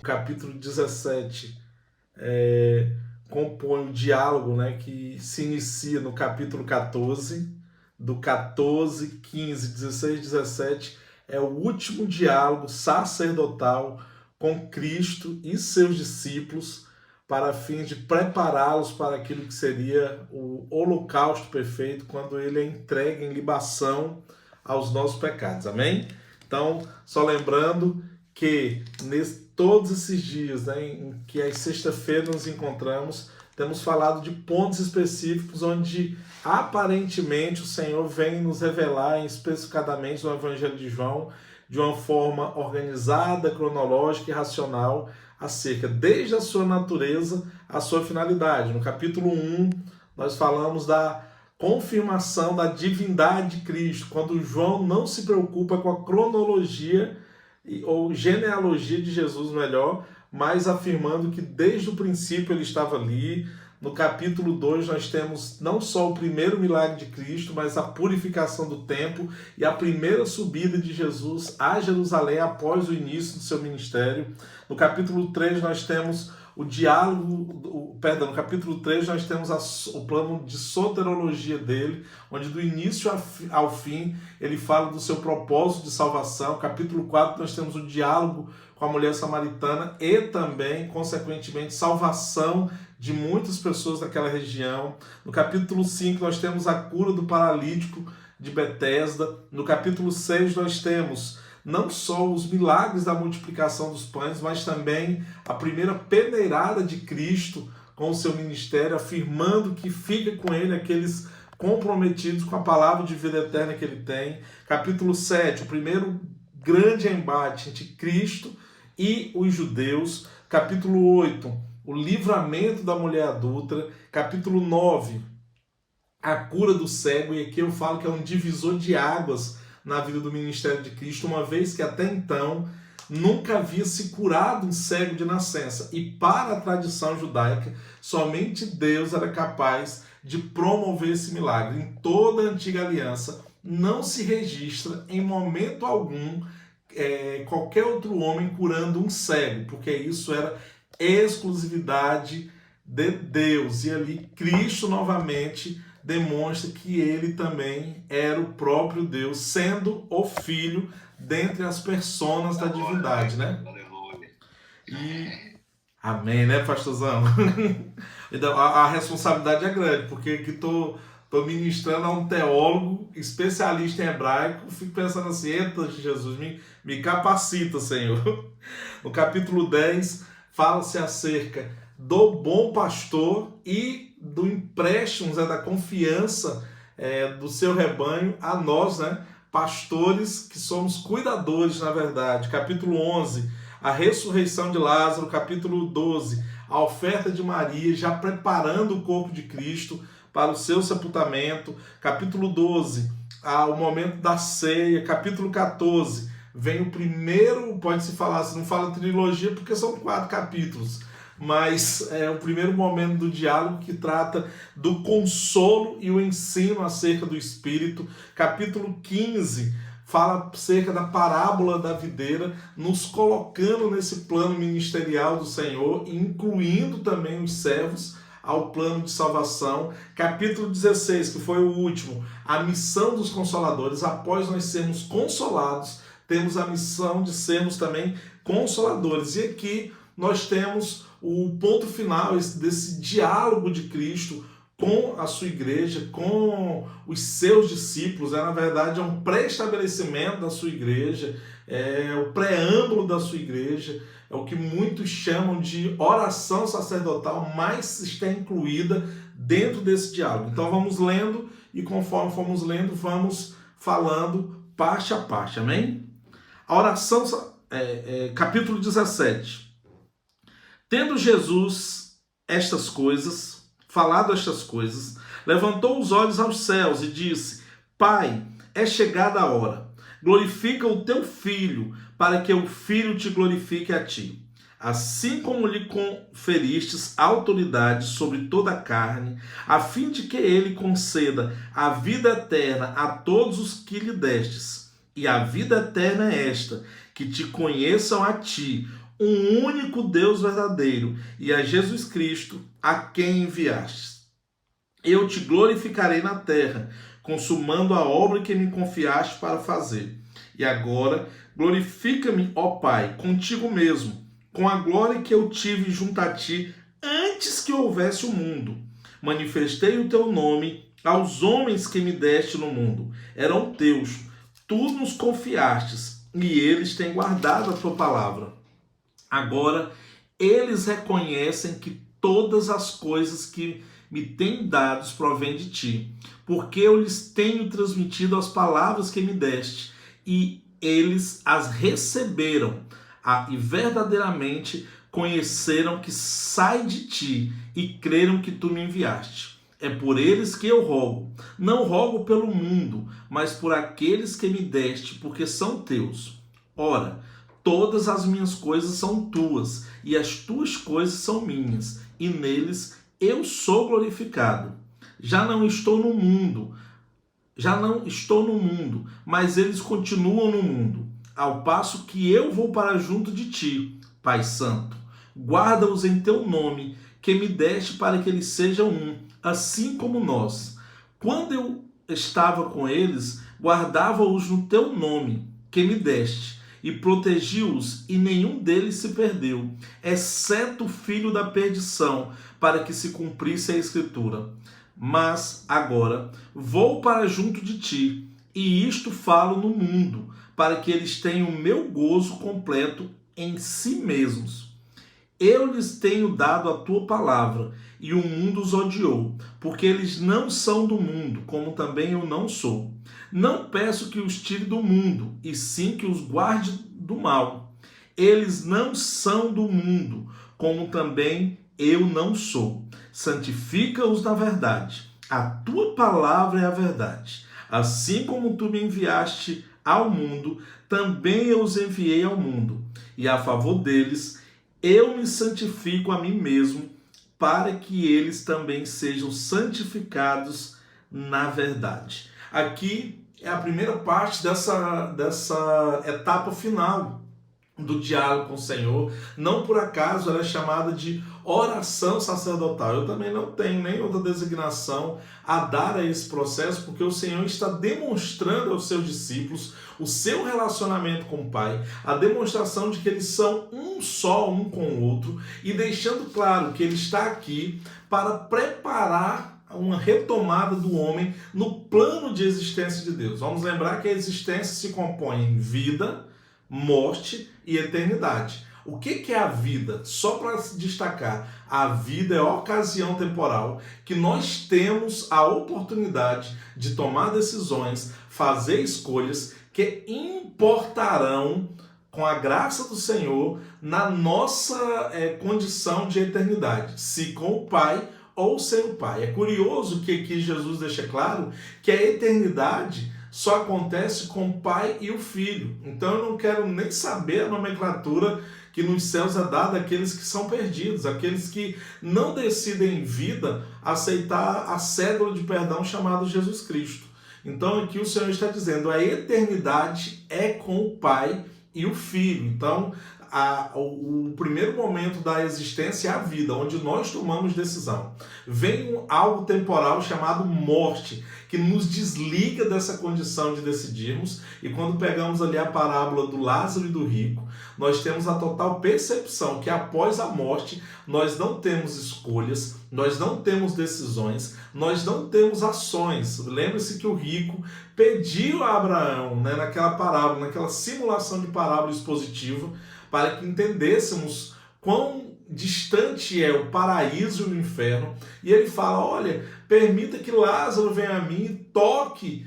Capítulo 17 compõe o diálogo, né, que se inicia no capítulo 14, do 14, 15, 16, 17, é o último diálogo sacerdotal com Cristo e seus discípulos para fins de prepará-los para aquilo que seria o holocausto perfeito, quando ele é entregue em libação aos nossos pecados. Amém? Então, só lembrando que todos esses dias, né, em que às sexta-feira nos encontramos, temos falado de pontos específicos onde aparentemente o Senhor vem nos revelar especificadamente no Evangelho de João, de uma forma organizada, cronológica e racional, acerca desde a sua natureza à sua finalidade. No capítulo 1, nós falamos da confirmação da divindade de Cristo, quando João não se preocupa com a cronologia ou genealogia de Jesus, melhor, mas afirmando que desde o princípio ele estava ali. No capítulo 2 nós temos não só o primeiro milagre de Cristo, mas a purificação do templo e a primeira subida de Jesus a Jerusalém após o início do seu ministério. No capítulo 3 nós temos o diálogo, no capítulo 3 nós temos o plano de soterologia dele, onde do início ao fim ele fala do seu propósito de salvação. Capítulo 4 nós temos o diálogo com a mulher samaritana e também, consequentemente, salvação de muitas pessoas daquela região. No capítulo 5 nós temos a cura do paralítico de Betesda. No capítulo 6 nós temos não só os milagres da multiplicação dos pães, mas também a primeira peneirada de Cristo com o seu ministério, afirmando que fica com ele aqueles comprometidos com a palavra de vida eterna que ele tem. Capítulo 7, o primeiro grande embate entre Cristo e os judeus. Capítulo 8, o livramento da mulher adúltera. Capítulo 9, a cura do cego, e aqui eu falo que é um divisor de águas na vida do ministério de Cristo, uma vez que até então nunca havia se curado um cego de nascença. E para a tradição judaica, somente Deus era capaz de promover esse milagre. Em toda a antiga aliança, não se registra em momento algum qualquer outro homem curando um cego, porque isso era exclusividade de Deus. E ali Cristo novamente demonstra que ele também era o próprio Deus, sendo o Filho dentre as personas da divindade, né? E amém, né, pastorzão? Então, a responsabilidade é grande, porque aqui tô ministrando a um teólogo especialista em hebraico, fico pensando assim, eita Jesus, me capacita, Senhor. No capítulo 10, fala-se acerca do bom pastor e do empréstimo, da confiança do seu rebanho a nós, né, pastores que somos cuidadores, na verdade. Capítulo 11, a ressurreição de Lázaro. Capítulo 12, a oferta de Maria, já preparando o corpo de Cristo para o seu sepultamento. Capítulo 12, o momento da ceia. Capítulo 14, vem o primeiro, pode-se falar, se não fala trilogia porque são 4 capítulos, mas é o primeiro momento do diálogo que trata do consolo e o ensino acerca do Espírito. Capítulo 15 fala acerca da parábola da videira, nos colocando nesse plano ministerial do Senhor, incluindo também os servos ao plano de salvação. Capítulo 16, que foi o último, a missão dos consoladores. Após nós sermos consolados, temos a missão de sermos também consoladores. E aqui nós temos o ponto final desse diálogo de Cristo com a sua igreja, com os seus discípulos. Na verdade, é um pré-estabelecimento da sua igreja, é o preâmbulo da sua igreja, é o que muitos chamam de oração sacerdotal, mas está incluída dentro desse diálogo. Então vamos lendo, e conforme formos lendo, vamos falando parte a parte, amém? A oração, capítulo 17. Tendo Jesus falado estas coisas, levantou os olhos aos céus e disse: Pai, é chegada a hora. Glorifica o teu Filho, para que o Filho te glorifique a ti. assim como lhe conferistes autoridade sobre toda a carne, a fim de que ele conceda a vida eterna a todos os que lhe destes. E a vida eterna é esta, que te conheçam a ti, um único Deus verdadeiro, e a Jesus Cristo, a quem enviastes. Eu te glorificarei na terra, consumando a obra que me confiaste para fazer. E agora, glorifica-me, ó Pai, contigo mesmo, com a glória que eu tive junto a ti antes que houvesse o mundo. Manifestei o teu nome aos homens que me deste no mundo. Eram teus, tu nos confiastes, e eles têm guardado a tua palavra. Agora, eles reconhecem que todas as coisas que me têm dados provém de ti, porque eu lhes tenho transmitido as palavras que me deste, e eles as receberam, e verdadeiramente conheceram que sai de ti, e creram que tu me enviaste. É por eles que eu rogo. Não rogo pelo mundo, mas por aqueles que me deste, porque são teus. Ora, todas as minhas coisas são tuas, e as tuas coisas são minhas, e neles eu sou glorificado. Já não estou no mundo, mas eles continuam no mundo, ao passo que eu vou para junto de ti, Pai Santo. Guarda-os em teu nome, que me deste, para que eles sejam um, assim como nós. Quando eu estava com eles, guardava-os no teu nome, que me deste, e protegi-os, e nenhum deles se perdeu, exceto o filho da perdição, para que se cumprisse a Escritura. Mas agora vou para junto de ti, e isto falo no mundo, para que eles tenham o meu gozo completo em si mesmos. Eu lhes tenho dado a tua palavra, e o mundo os odiou, porque eles não são do mundo, como também eu não sou. Não peço que os tire do mundo, e sim que os guarde do mal. Eles não são do mundo, como também eu não sou. Santifica-os na verdade. A tua palavra é a verdade. Assim como tu me enviaste ao mundo, também eu os enviei ao mundo. E a favor deles, eu me santifico a mim mesmo, para que eles também sejam santificados na verdade. Aqui é a primeira parte dessa etapa final do diálogo com o Senhor. Não por acaso ela é chamada de oração sacerdotal. Eu também não tenho nem outra designação a dar a esse processo, porque o Senhor está demonstrando aos seus discípulos o seu relacionamento com o Pai, a demonstração de que eles são um só, um com o outro, e deixando claro que ele está aqui para preparar uma retomada do homem no plano de existência de Deus. Vamos lembrar que a existência se compõe em vida, morte e eternidade. O que é a vida? Só para se destacar, a vida é a ocasião temporal que nós temos a oportunidade de tomar decisões, fazer escolhas que importarão, com a graça do Senhor, na nossa condição de eternidade, se com o Pai ou sem o Pai. É curioso que aqui Jesus deixa claro que a eternidade só acontece com o Pai e o Filho. Então eu não quero nem saber a nomenclatura que nos céus é dada àqueles que são perdidos, aqueles que não decidem em vida aceitar a cédula de perdão chamada Jesus Cristo. Então aqui o Senhor está dizendo, a eternidade é com o Pai e o Filho. Então o primeiro momento da existência é a vida, onde nós tomamos decisão. Vem algo temporal chamado morte, que nos desliga dessa condição de decidirmos, e quando pegamos ali a parábola do Lázaro e do rico, nós temos a total percepção que após a morte nós não temos escolhas, nós não temos decisões, nós não temos ações. Lembre-se que o rico pediu a Abraão, naquela parábola, naquela simulação de parábola expositiva, para que entendêssemos quão distante é o paraíso e o inferno. E ele fala, olha, permita que Lázaro venha a mim e toque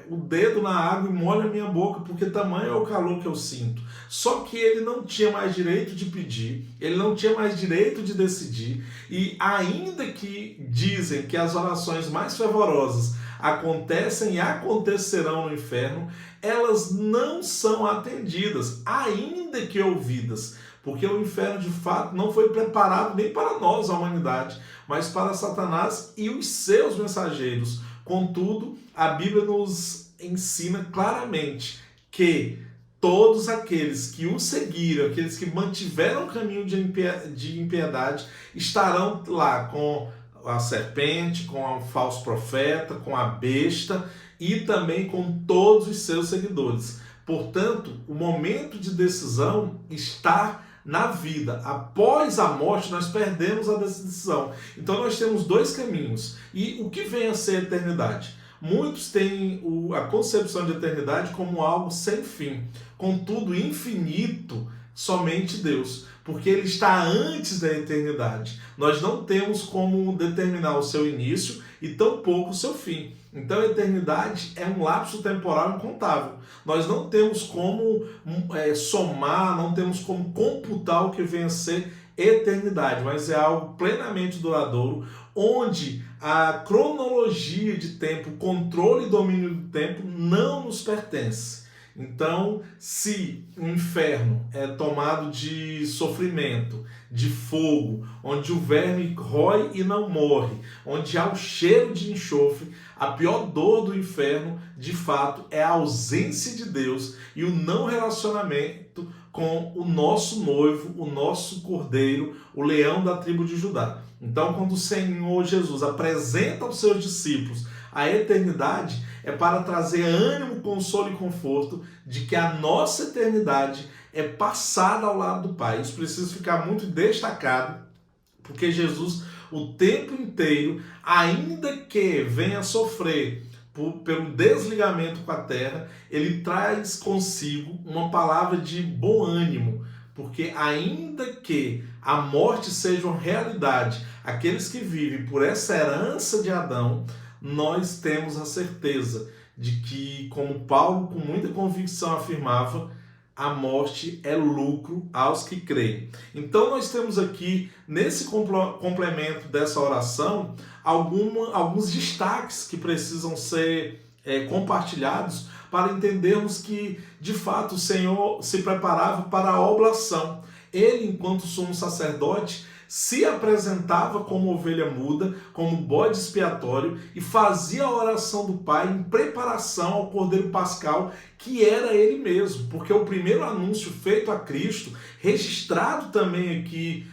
o dedo na água e molhe a minha boca, porque tamanho é o calor que eu sinto. Só que ele não tinha mais direito de pedir, ele não tinha mais direito de decidir, e ainda que dizem que as orações mais fervorosas acontecem e acontecerão no inferno, elas não são atendidas, ainda que ouvidas, porque o inferno de fato não foi preparado nem para nós, a humanidade, mas para Satanás e os seus mensageiros. Contudo, a Bíblia nos ensina claramente que todos aqueles que o seguiram, aqueles que mantiveram o caminho de impiedade, estarão lá com a serpente, com o falso profeta, com a besta e também com todos os seus seguidores. Portanto, o momento de decisão está na vida. Após a morte, nós perdemos a decisão. Então, nós temos dois caminhos. E o que vem a ser a eternidade? Muitos têm a concepção de eternidade como algo sem fim. Contudo, infinito, somente Deus. Porque Ele está antes da eternidade. Nós não temos como determinar o seu início e tampouco o seu fim. Então a eternidade é um lapso temporal incontável. Nós não temos como somar, não temos como computar o que vem a ser eternidade, mas é algo plenamente duradouro, onde a cronologia de tempo, o controle e domínio do tempo não nos pertence. Então, se o inferno é tomado de sofrimento, de fogo, onde o verme rói e não morre, onde há o cheiro de enxofre, a pior dor do inferno, de fato, é a ausência de Deus e o não relacionamento com o nosso noivo, o nosso cordeiro, o leão da tribo de Judá. Então, quando o Senhor Jesus apresenta aos seus discípulos a eternidade, é para trazer ânimo, consolo e conforto de que a nossa eternidade é passada ao lado do Pai. Isso precisa ficar muito destacado, porque Jesus, o tempo inteiro, ainda que venha sofrer pelo desligamento com a terra, ele traz consigo uma palavra de bom ânimo, porque ainda que a morte seja uma realidade, aqueles que vivem por essa herança de Adão, nós temos a certeza de que, como Paulo com muita convicção afirmava, a morte é lucro aos que creem. Então nós temos aqui, nesse complemento dessa oração, alguns destaques que precisam ser compartilhados para entendermos que, de fato, o Senhor se preparava para a oblação. Ele, enquanto sumo sacerdote, se apresentava como ovelha muda, como bode expiatório e fazia a oração do Pai em preparação ao Cordeiro Pascal, que era ele mesmo. Porque o primeiro anúncio feito a Cristo, registrado também aqui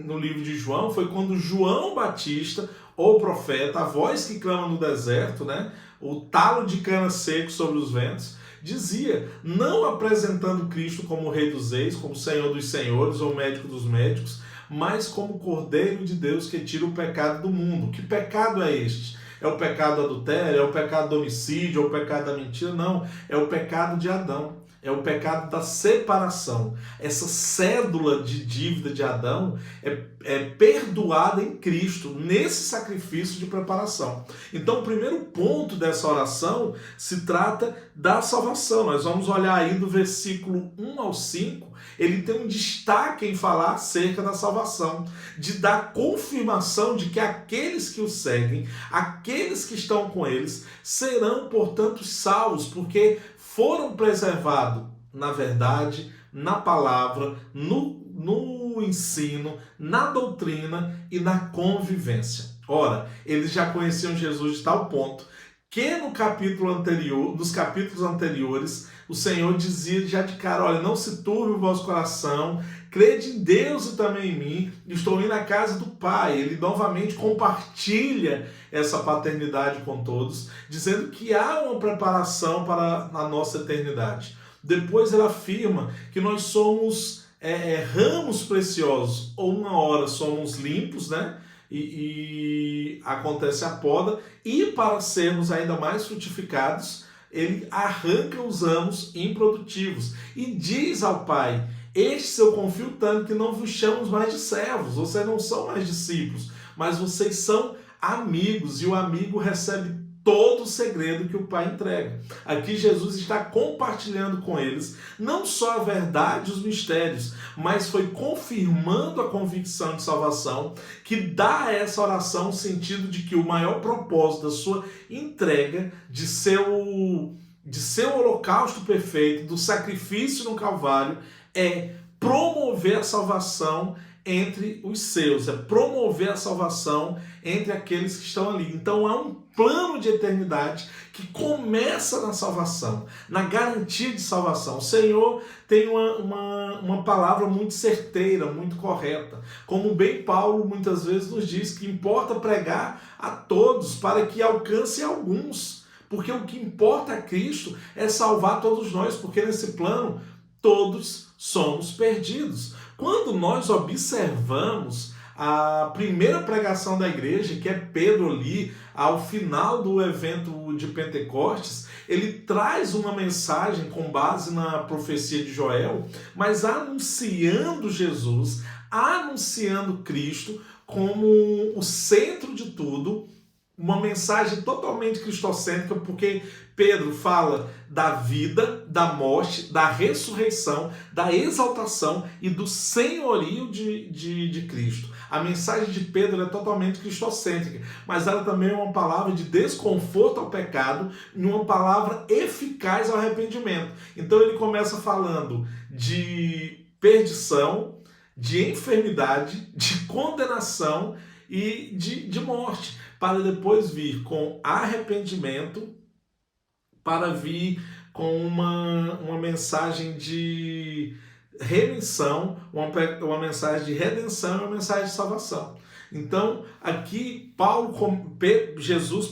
no livro de João, foi quando João Batista, ou profeta, a voz que clama no deserto, né? O talo de cana seco sobre os ventos, dizia, não apresentando Cristo como o Rei dos Reis, como Senhor dos Senhores ou Médico dos Médicos, mas como Cordeiro de Deus que tira o pecado do mundo. Que pecado é este? É o pecado do adultério? É o pecado do homicídio? É o pecado da mentira? Não, é o pecado de Adão. É o pecado da separação. Essa cédula de dívida de Adão é perdoada em Cristo, nesse sacrifício de preparação. Então, o primeiro ponto dessa oração se trata da salvação. Nós vamos olhar aí do versículo 1 ao 5, ele tem um destaque em falar acerca da salvação, de dar confirmação de que aqueles que o seguem, aqueles que estão com eles, serão, portanto, salvos, porque foram preservados na verdade, na palavra, no ensino, na doutrina e na convivência. Ora, eles já conheciam Jesus de tal ponto que nos capítulos anteriores, o Senhor dizia já de cara, olha, não se turbe o vosso coração, crede em Deus e também em mim, estou indo à casa do Pai. Ele novamente compartilha essa paternidade com todos, dizendo que há uma preparação para a nossa eternidade. Depois ele afirma que nós somos ramos preciosos, ou uma hora somos limpos, né? E acontece a poda, e para sermos ainda mais frutificados, ele arranca os ramos improdutivos e diz ao Pai, este eu confio tanto que não vos chamo mais de servos, vocês não são mais discípulos, mas vocês são amigos, e o amigo recebe todo o segredo que o Pai entrega. Aqui Jesus está compartilhando com eles não só a verdade e os mistérios, mas foi confirmando a convicção de salvação, que dá a essa oração o sentido de que o maior propósito da sua entrega, de seu holocausto perfeito, do sacrifício no Calvário, é promover a salvação entre os seus, é promover a salvação entre aqueles que estão ali. Então há um plano de eternidade que começa na salvação, na garantia de salvação. O Senhor tem uma palavra muito certeira, muito correta. Como bem Paulo muitas vezes nos diz, que importa pregar a todos para que alcance alguns. Porque o que importa a Cristo é salvar todos nós, porque nesse plano todos somos perdidos. Quando nós observamos a primeira pregação da igreja, que é Pedro ali, ao final do evento de Pentecostes, ele traz uma mensagem com base na profecia de Joel, mas anunciando Jesus, anunciando Cristo como o centro de tudo, uma mensagem totalmente cristocêntrica, porque Pedro fala da vida, da morte, da ressurreição, da exaltação e do senhorio de Cristo. A mensagem de Pedro é totalmente cristocêntrica, mas ela também é uma palavra de desconforto ao pecado e uma palavra eficaz ao arrependimento. Então ele começa falando de perdição, de enfermidade, de condenação e de morte, para depois vir com arrependimento, para vir com uma mensagem de remissão, uma mensagem de redenção e uma mensagem de salvação. Então, aqui Jesus,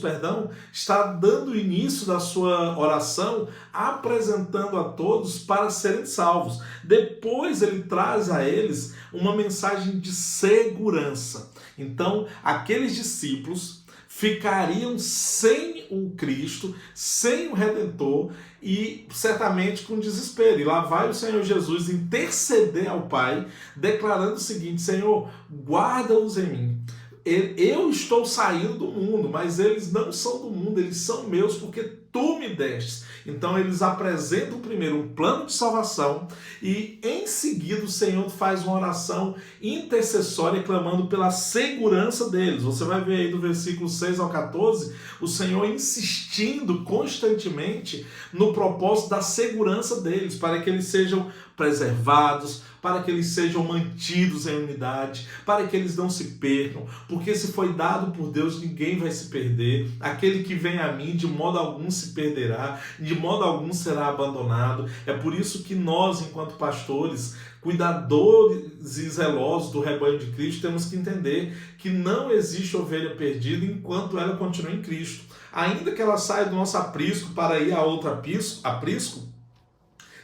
está dando início da sua oração, apresentando a todos para serem salvos. Depois ele traz a eles uma mensagem de segurança. Então, aqueles discípulos ficariam sem o Cristo, sem o Redentor e certamente com desespero. E lá vai o Senhor Jesus interceder ao Pai, declarando o seguinte: Senhor, guarda-os em mim. Eu estou saindo do mundo, mas eles não são do mundo, eles são meus porque tu me destes. Então eles apresentam primeiro um plano de salvação e em seguida o Senhor faz uma oração intercessória clamando pela segurança deles. Você vai ver aí do versículo 6 ao 14, o Senhor insistindo constantemente no propósito da segurança deles, para que eles sejam preservados, para que eles sejam mantidos em unidade, para que eles não se percam, porque se foi dado por Deus, ninguém vai se perder. Aquele que vem a mim, de modo algum se perderá, de modo algum será abandonado. É por isso que nós, enquanto pastores, cuidadores e zelosos do rebanho de Cristo, temos que entender que não existe ovelha perdida enquanto ela continua em Cristo. Ainda que ela saia do nosso aprisco para ir a outro aprisco,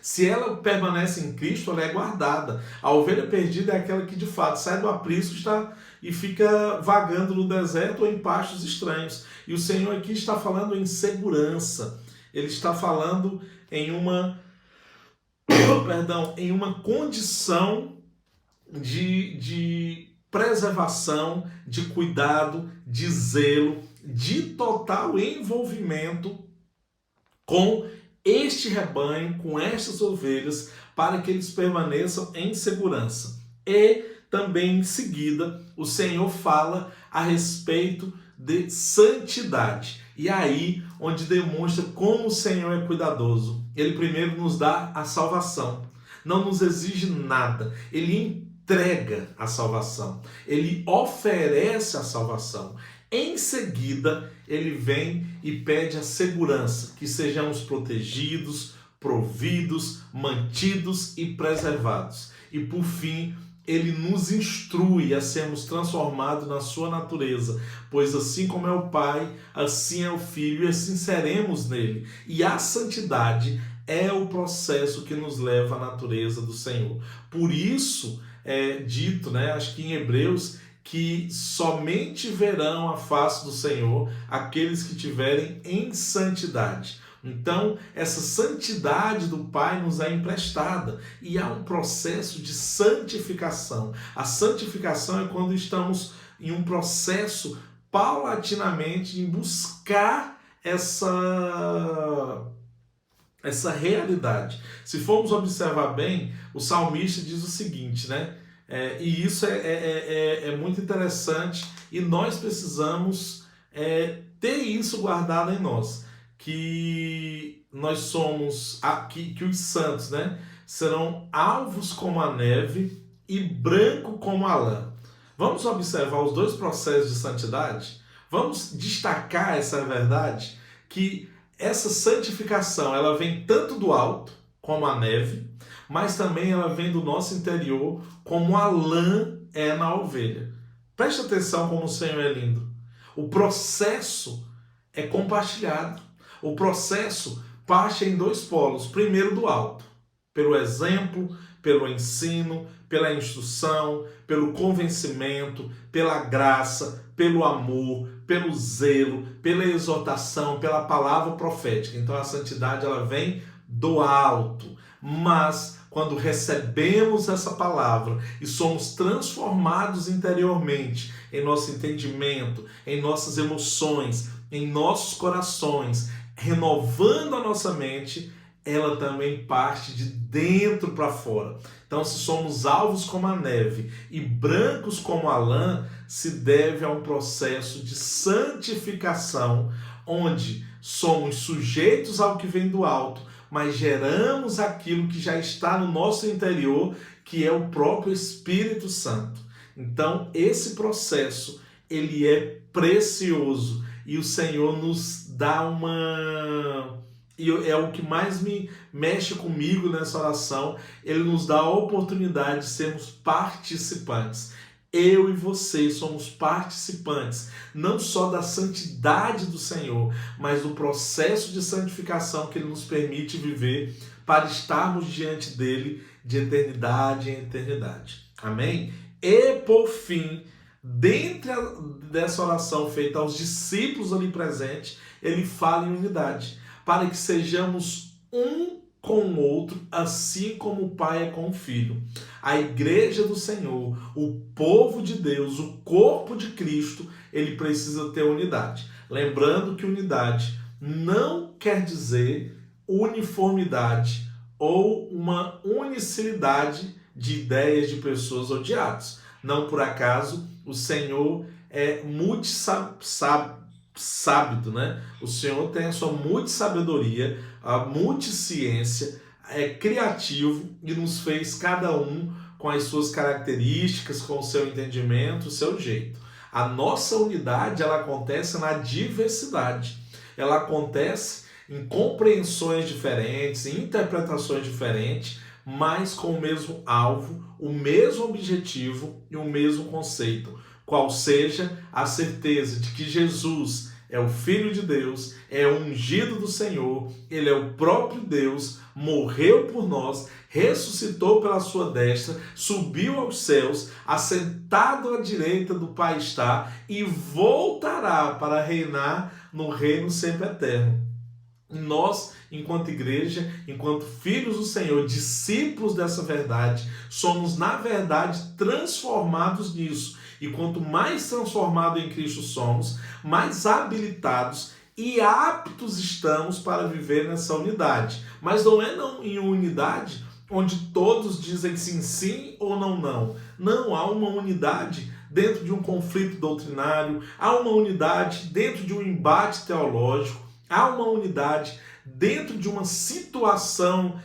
se ela permanece em Cristo, ela é guardada. A ovelha perdida é aquela que de fato sai do aprisco e fica vagando no deserto ou em pastos estranhos. E o Senhor aqui está falando em segurança. Ele está falando em uma condição de preservação, de cuidado, de zelo, de total envolvimento com este rebanho, com estas ovelhas, para que eles permaneçam em segurança. E também em seguida o Senhor fala a respeito de santidade. E aí onde demonstra como o Senhor é cuidadoso. Ele primeiro nos dá a salvação, não nos exige nada, ele entrega a salvação, ele oferece a salvação. Em seguida, ele vem e pede a segurança, que sejamos protegidos, providos, mantidos e preservados. E por fim, ele nos instrui a sermos transformados na sua natureza, pois assim como é o Pai, assim é o Filho e assim seremos nele. E a santidade é o processo que nos leva à natureza do Senhor. Por isso é dito, acho que em Hebreus, que somente verão a face do Senhor aqueles que tiverem em santidade. Então, essa santidade do Pai nos é emprestada e há um processo de santificação. A santificação é quando estamos em um processo paulatinamente em buscar essa realidade. Se formos observar bem, o salmista diz o seguinte, e isso é muito interessante e nós precisamos ter isso guardado em nós, que nós somos, que os santos serão alvos como a neve e branco como a lã. Vamos observar os dois processos de santidade? Vamos destacar essa verdade, que essa santificação ela vem tanto do alto, como a neve, mas também ela vem do nosso interior, como a lã é na ovelha. Preste atenção como o Senhor é lindo. O processo é compartilhado. O processo parte em dois polos. Primeiro do alto, pelo exemplo, pelo ensino, pela instrução, pelo convencimento, pela graça, pelo amor, pelo zelo, pela exortação, pela palavra profética. Então a santidade ela vem do alto. Mas quando recebemos essa palavra e somos transformados interiormente em nosso entendimento, em nossas emoções, em nossos corações, renovando a nossa mente, ela também parte de dentro para fora. Então, se somos alvos como a neve e brancos como a lã, se deve a um processo de santificação, onde somos sujeitos ao que vem do alto, mas geramos aquilo que já está no nosso interior, que é o próprio Espírito Santo. Então, esse processo, ele é precioso e o Senhor nos dá e é o que mais me mexe comigo nessa oração, ele nos dá a oportunidade de sermos participantes. Eu e você somos participantes, não só da santidade do Senhor, mas do processo de santificação que ele nos permite viver para estarmos diante dele de eternidade em eternidade. Amém? E por fim, dentro dessa oração feita aos discípulos ali presentes, ele fala em unidade, para que sejamos um com o outro, assim como o Pai é com o Filho. A igreja do Senhor, o povo de Deus, o corpo de Cristo, ele precisa ter unidade. Lembrando que unidade não quer dizer uniformidade ou uma unicidade de ideias de pessoas ou de atos. Não por acaso o Senhor é multissábio, né? O Senhor tem a sua multissabedoria, a multisciência, é criativo e nos fez cada um com as suas características, com o seu entendimento, o seu jeito. A nossa unidade, ela acontece na diversidade. Ela acontece em compreensões diferentes, em interpretações diferentes, mas com o mesmo alvo, o mesmo objetivo e o mesmo conceito, qual seja a certeza de que Jesus é o Filho de Deus, é o ungido do Senhor, ele é o próprio Deus, morreu por nós, ressuscitou pela sua destra, subiu aos céus, assentado à direita do Pai está e voltará para reinar no reino sempre eterno. Nós, enquanto igreja, enquanto filhos do Senhor, discípulos dessa verdade, somos, na verdade, transformados nisso. E quanto mais transformados em Cristo somos, mais habilitados e aptos estamos para viver nessa unidade. Mas não é em unidade onde todos dizem sim, sim ou não, não. Não, há uma unidade dentro de um conflito doutrinário, há uma unidade dentro de um embate teológico, há uma unidade dentro de uma situação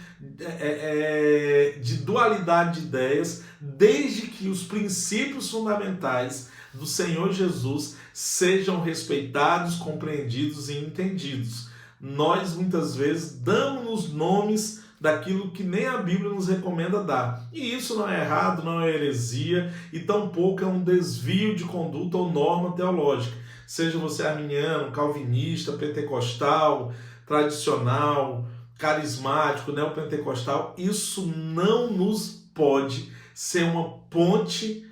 de dualidade de ideias, desde que os princípios fundamentais do Senhor Jesus sejam respeitados, compreendidos e entendidos. Nós, muitas vezes, damos nomes daquilo que nem a Bíblia nos recomenda dar. E isso não é errado, não é heresia, e tampouco é um desvio de conduta ou norma teológica. Seja você arminiano, calvinista, pentecostal, tradicional, carismático, neopentecostal, isso não nos pode ser uma ponte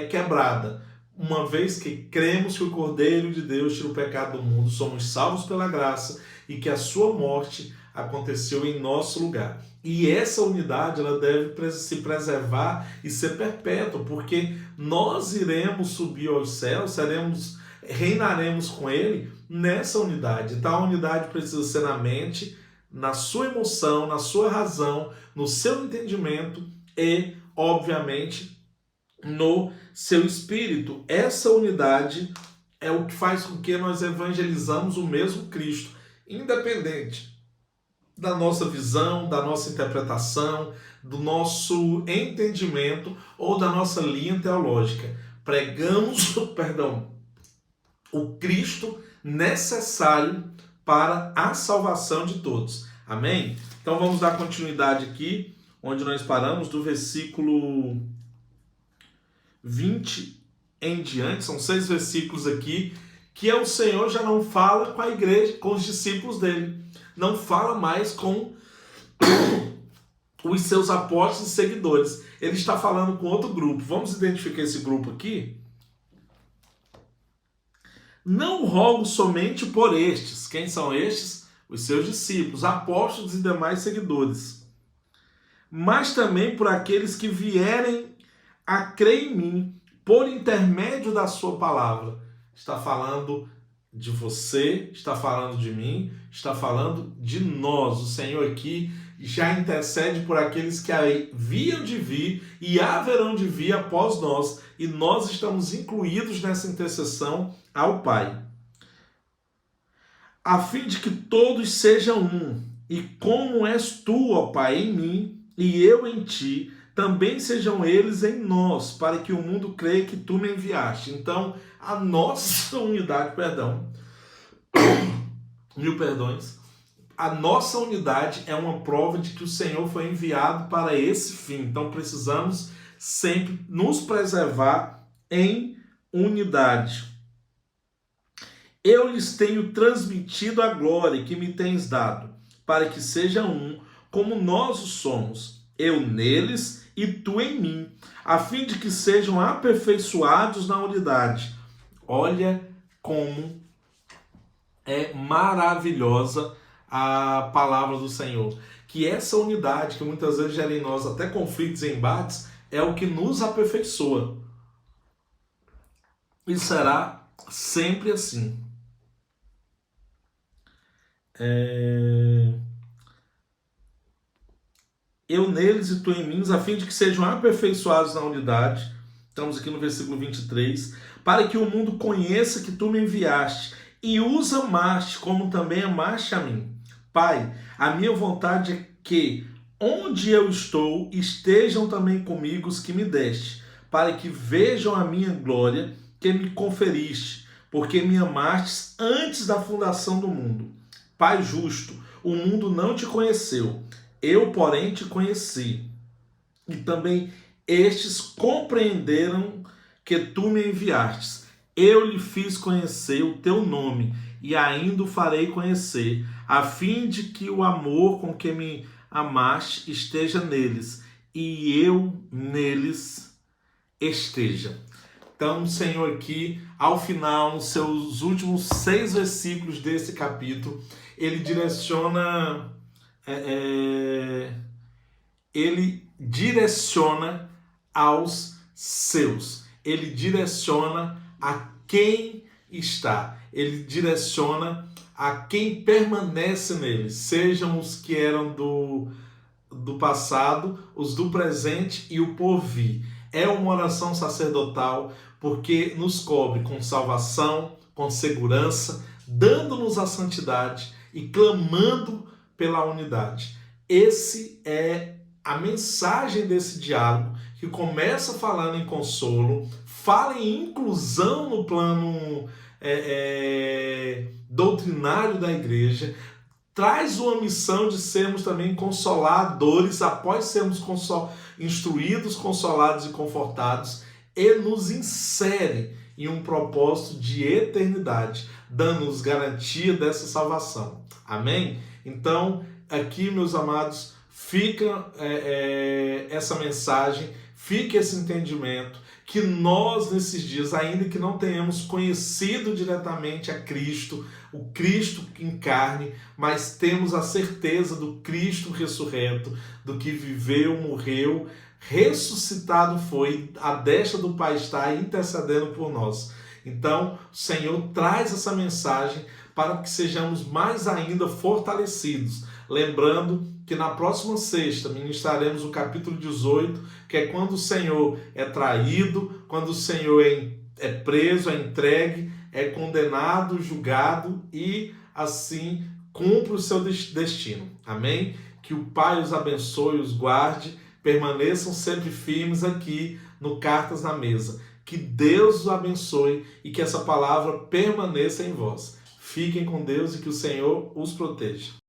quebrada. Uma vez que cremos que o Cordeiro de Deus tira o pecado do mundo, somos salvos pela graça e que a sua morte aconteceu em nosso lugar. E essa unidade ela deve se preservar e ser perpétua, porque nós iremos subir aos céus, reinaremos com ele nessa unidade. Então a unidade precisa ser na mente, na sua emoção, na sua razão, no seu entendimento e, obviamente, no seu espírito. Essa unidade é o que faz com que nós evangelizamos o mesmo Cristo, independente da nossa visão, da nossa interpretação, do nosso entendimento ou da nossa linha teológica. Pregamos, perdão, o Cristo necessário para a salvação de todos. Amém? Então vamos dar continuidade aqui, onde nós paramos, do versículo 20 em diante. São 6 versículos aqui, que o Senhor já não fala com a igreja, com os discípulos dele. Não fala mais com os seus apóstolos e seguidores. Ele está falando com outro grupo. Vamos identificar esse grupo aqui? Não rogo somente por estes. Quem são estes? Os seus discípulos, apóstolos e demais seguidores. Mas também por aqueles que vierem a crer em mim, por intermédio da sua palavra. Está falando de você, está falando de mim, está falando de nós. O Senhor aqui já intercede por aqueles que haviam de vir e haverão de vir após nós, e nós estamos incluídos nessa intercessão ao Pai. A fim de que todos sejam um, e como és tu, ó Pai, em mim, e eu em ti, também sejam eles em nós, para que o mundo creia que tu me enviaste. Então, a nossa unidade, mil perdões, a nossa unidade é uma prova de que o Senhor foi enviado para esse fim. Então, precisamos sempre nos preservar em unidade. Eu lhes tenho transmitido a glória que me tens dado, para que sejam um, como nós o somos, eu neles e tu em mim, a fim de que sejam aperfeiçoados na unidade. Olha como é maravilhosa a palavra do Senhor. Que essa unidade, que muitas vezes gera em nós até conflitos e embates, é o que nos aperfeiçoa. E será sempre assim. Eu neles e tu em mim, a fim de que sejam aperfeiçoados na unidade. Estamos aqui no versículo 23. Para que o mundo conheça que tu me enviaste e os amaste, como também amaste a mim. Pai, a minha vontade é que, onde eu estou, estejam também comigo os que me deste, para que vejam a minha glória que me conferiste, porque me amastes antes da fundação do mundo. Pai justo, o mundo não te conheceu, eu, porém, te conheci. E também estes compreenderam que tu me enviastes. Eu lhe fiz conhecer o teu nome, e ainda o farei conhecer, a fim de que o amor com que me amaste esteja neles, e eu neles esteja. Então, o Senhor aqui, ao final, nos seus últimos 6 versículos desse capítulo, ele direciona aos seus. Ele direciona a quem está. Ele direciona a quem permanece nele. Sejam os que eram do passado, os do presente e o porvir. É uma oração sacerdotal porque nos cobre com salvação, com segurança, dando-nos a santidade e clamando pela unidade. Esse é a mensagem desse diálogo, que começa falando em consolo, fala em inclusão no plano doutrinário da igreja, traz uma missão de sermos também consoladores após sermos instruídos, consolados e confortados, e nos insere em um propósito de eternidade, dando-nos garantia dessa salvação. Amém? Então, aqui, meus amados, fica essa mensagem, fica esse entendimento, que nós, nesses dias, ainda que não tenhamos conhecido diretamente a Cristo, o Cristo em carne, mas temos a certeza do Cristo ressurreto, do que viveu, morreu, ressuscitado foi, à destra do Pai está intercedendo por nós. Então, o Senhor traz essa mensagem para que sejamos mais ainda fortalecidos. Lembrando que na próxima sexta ministraremos o capítulo 18, que é quando o Senhor é traído, quando o Senhor é preso, é entregue, é condenado, julgado e assim cumpra o seu destino. Amém? Que o Pai os abençoe, os guarde, permaneçam sempre firmes aqui no Cartas na Mesa. Que Deus os abençoe e que essa palavra permaneça em vós. Fiquem com Deus e que o Senhor os proteja.